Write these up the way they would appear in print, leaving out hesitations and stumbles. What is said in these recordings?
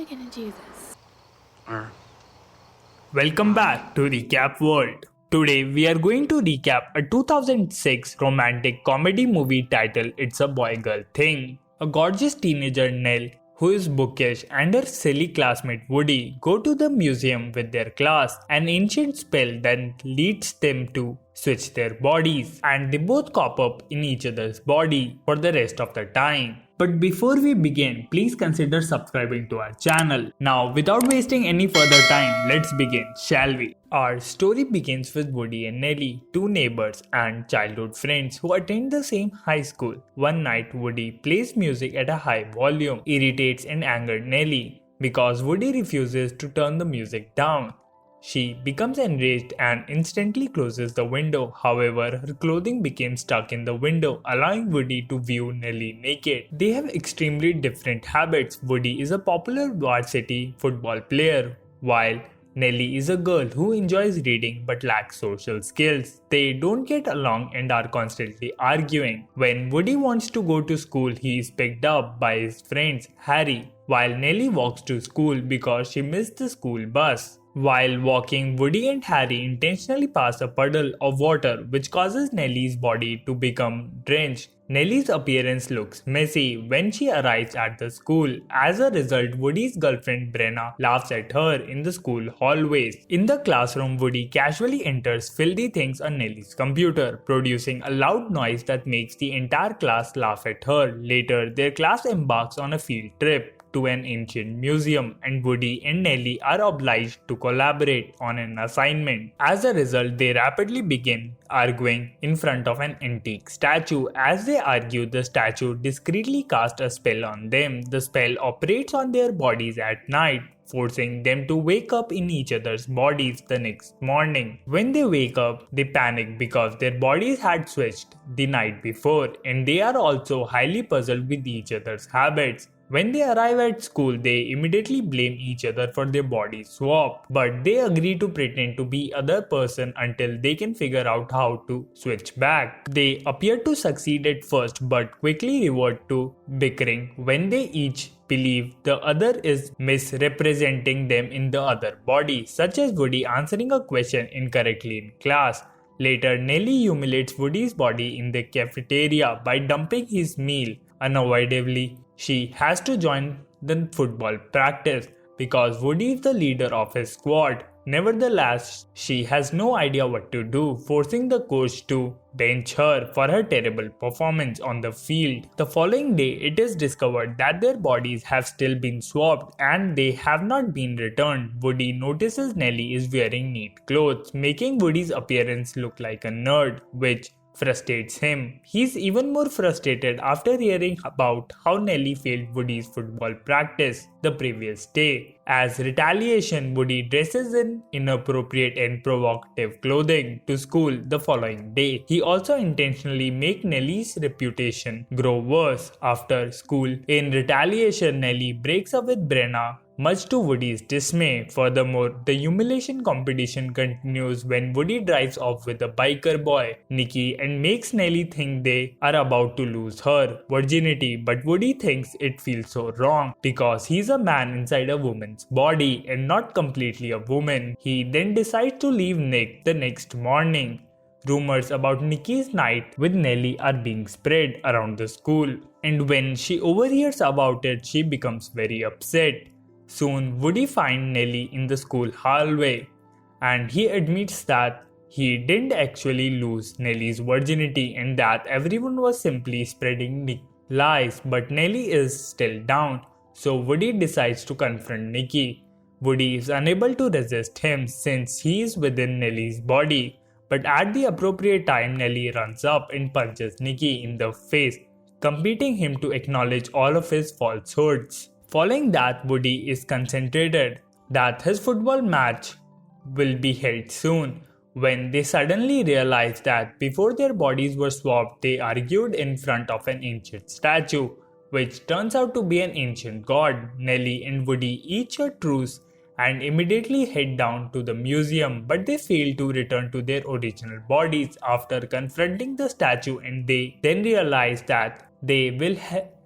we gonna do this? Welcome back to Recap World. Today we are going to recap a 2006 romantic comedy movie titled It's a Boy Girl Thing. A gorgeous teenager Nell, who is bookish, and her silly classmate Woody go to the museum with their class. An ancient spell then leads them to switch their bodies, and they both cop up in each other's body for the rest of the time. But before we begin, please consider subscribing to our channel. Now, without wasting any further time, let's begin, shall we? Our story begins with Woody and Nellie, two neighbors and childhood friends who attend the same high school. One night, Woody plays music at a high volume, irritates and angers Nellie because Woody refuses to turn the music down. She becomes enraged and instantly closes the window. However, her clothing became stuck in the window, allowing Woody to view Nellie naked. They have extremely different habits. Woody is a popular varsity football player, while Nellie is a girl who enjoys reading but lacks social skills. They don't get along and are constantly arguing. When Woody wants to go to school, he is picked up by his friend Harry, while Nellie walks to school because she missed the school bus. While walking, Woody and Harry intentionally pass a puddle of water which causes Nellie's body to become drenched. Nellie's appearance looks messy when she arrives at the school. As a result, Woody's girlfriend Brenna laughs at her in the school hallways. In the classroom, Woody casually enters filthy things on Nellie's computer, producing a loud noise that makes the entire class laugh at her. Later, their class embarks on a field trip to an ancient museum, and Woody and Nellie are obliged to collaborate on an assignment. As a result, they rapidly begin arguing in front of an antique statue. As they argue, the statue discreetly casts a spell on them. The spell operates on their bodies at night, forcing them to wake up in each other's bodies the next morning. When they wake up, they panic because their bodies had switched the night before, and they are also highly puzzled with each other's habits. When they arrive at school, they immediately blame each other for their body swap, but they agree to pretend to be other person until they can figure out how to switch back. They appear to succeed at first but quickly revert to bickering when they each believe the other is misrepresenting them in the other body, such as Woody answering a question incorrectly in class. Later, Nellie humiliates Woody's body in the cafeteria by dumping his meal. Unavoidably, she has to join the football practice because Woody is the leader of his squad. Nevertheless, she has no idea what to do, forcing the coach to bench her for her terrible performance on the field. The following day, it is discovered that their bodies have still been swapped and they have not been returned. Woody notices Nellie is wearing neat clothes, making Woody's appearance look like a nerd, which frustrates him. He's even more frustrated after hearing about how Nellie failed Woody's football practice the previous day. As retaliation, Woody dresses in inappropriate and provocative clothing to school the following day. He also intentionally makes Nellie's reputation grow worse after school. In retaliation, Nellie breaks up with Brenna, much to Woody's dismay. Furthermore, the humiliation competition continues when Woody drives off with a biker boy, Nikki, and makes Nellie think they are about to lose her virginity, but Woody thinks it feels so wrong because he's a man inside a woman's body and not completely a woman. He then decides to leave Nick the next morning. Rumors about Nikki's night with Nellie are being spread around the school, and when she overhears about it, she becomes very upset. Soon, Woody finds Nellie in the school hallway, and he admits that he didn't actually lose Nellie's virginity and that everyone was simply spreading lies, but Nellie is still down. So Woody decides to confront Nikki. Woody is unable to resist him since he is within Nellie's body, but at the appropriate time, Nellie runs up and punches Nikki in the face, compelling him to acknowledge all of his falsehoods. Following that, Woody is concentrated that his football match will be held soon, when they suddenly realize that before their bodies were swapped, they argued in front of an ancient statue, which turns out to be an ancient god. Nellie and Woody each a truce and immediately head down to the museum, but they fail to return to their original bodies after confronting the statue, and they then realize that they will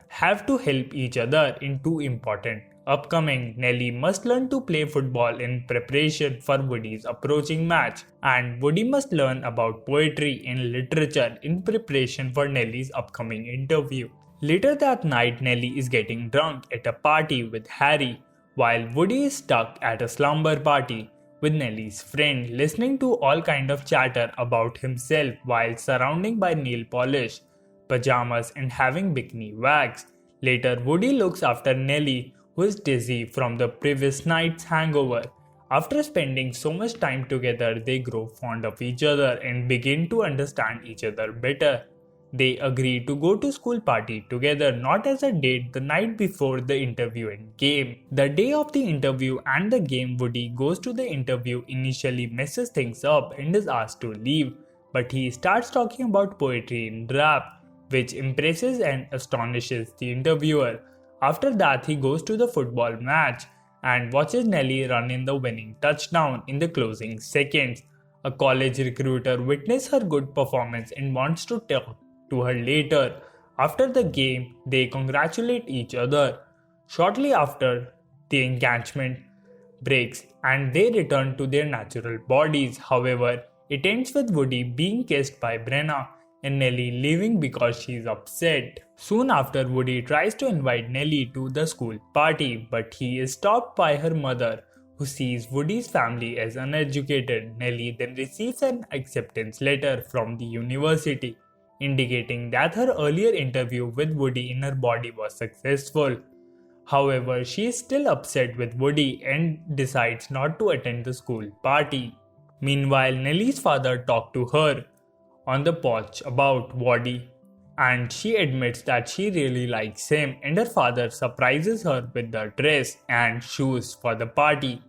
have to help each other in two important Upcoming, Nelly must learn to play football in preparation for Woody's approaching match, and Woody must learn about poetry and literature in preparation for Nelly's upcoming interview. Later that night, Nelly is getting drunk at a party with Harry, while Woody is stuck at a slumber party with Nelly's friend, listening to all kind of chatter about himself while surrounded by nail polish, pajamas, and having bikini wax. Later, Woody looks after Nelly, who is dizzy from the previous night's hangover. After spending so much time together, they grow fond of each other and begin to understand each other better. They agree to go to school party together, not as a date the night before the interview and game. The day of the interview and the game, Woody goes to the interview, initially messes things up and is asked to leave, but he starts talking about poetry and rap, which impresses and astonishes the interviewer. After that, he goes to the football match and watches Nelly run in the winning touchdown in the closing seconds. A college recruiter witnesses her good performance and wants to talk to her later. After the game, they congratulate each other. Shortly after, the engagement breaks and they return to their natural bodies. However, it ends with Woody being kissed by Brenna and Nelly leaving because she is upset. Soon after, Woody tries to invite Nelly to the school party, but he is stopped by her mother, who sees Woody's family as uneducated. Nelly then receives an acceptance letter from the university, indicating that her earlier interview with Woody in her body was successful. However, she is still upset with Woody and decides not to attend the school party. Meanwhile, Nelly's father talked to her on the porch about Woody, and she admits that she really likes him, and her father surprises her with the dress and shoes for the party.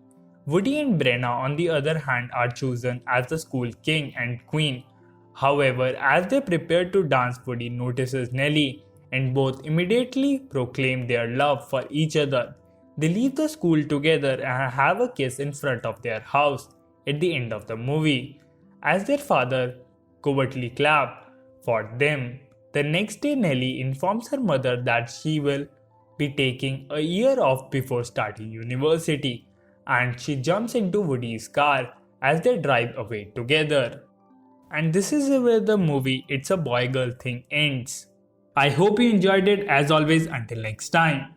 Woody and Brenna, on the other hand, are chosen as the school king and queen. However, as they prepare to dance, Woody notices Nelly and both immediately proclaim their love for each other. They leave the school together and have a kiss in front of their house at the end of the movie, as their father covertly claps for them. The next day, Nelly informs her mother that she will be taking a year off before starting university, and she jumps into Woody's car as they drive away together. And this is where the movie It's a Boy Girl Thing ends. I hope you enjoyed it. As always, until next time.